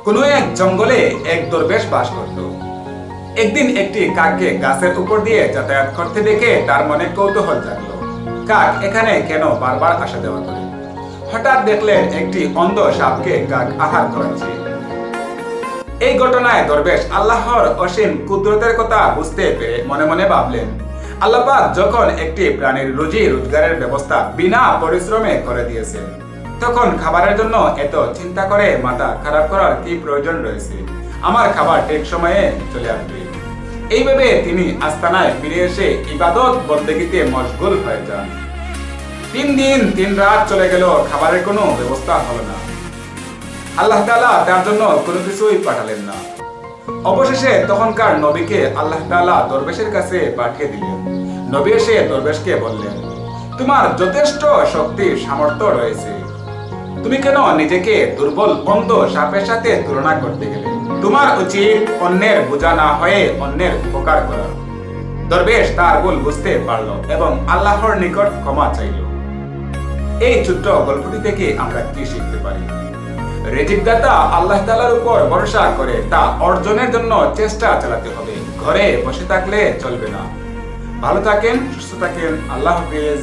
কোনো এক জঙ্গলে এক দরবেশ বাস করত। একদিন একটি কাককে গাছের উপর দিয়ে যাতায়াত করতে দেখে তার মনে কৌতূহল জাগলো। কাক এখানে কেন বারবার আসা যাওয়া করে? হঠাৎ দেখলেন একটি অন্ধ সাপকে কাক আহার করাচ্ছে। এই ঘটনায় দরবেশ আল্লাহর অসীম কুদরতের কথা বুঝতে পেরে মনে মনে ভাবলেন, আল্লাহ পাক যখন একটি প্রাণীর রুজি রোজগারের ব্যবস্থা বিনা পরিশ্রমে করে দিয়েছেন, তখন খাবারের জন্য এত চিন্তা করে মাথা খারাপ করার কি প্রয়োজন রয়েছে? আমার খাবার ঠিক সময়ে চলে আসবে। এইভাবে তিনি আস্তানায় ফিরে এসে ইবাদত বন্দেগীতে মশগুল হয়ে যান। 3 দিন 3 রাত চলে গেল, খাবারের কোনো ব্যবস্থা হলো না। আল্লাহ তাআলা তার জন্য কোনো কিছুই পাঠালেন না। অবশেষে তখনকার নবীকে আল্লাহ তাআলা দরবেশের কাছে পাঠিয়ে দিলেন। নবী এসে দরবেশকে বললেন, তোমার যথেষ্ট শক্তি সামর্থ্য রয়েছে, তুমি কেন নিজেকে দুর্বল অন্ধ সাপের সাথে তুলনা করতে গেলে? তোমার উচিত অন্যের বোঝা না হয়ে অন্যের উপকার করা। দরবেশ তার ভুল বুঝতে পারল এবং আল্লাহর নিকট ক্ষমা চাইল। এই ছোট্ট গল্পটি থেকে আমরা কি শিখতে পারি? রিজিকদাতা আল্লাহ তাআলার উপর ভরসা করে তা অর্জনের জন্য চেষ্টা চালাতে হবে। ঘরে বসে থাকলে চলবে না। ভালো থাকেন, সুস্থ থাকেন। আল্লাহ হাফেজ।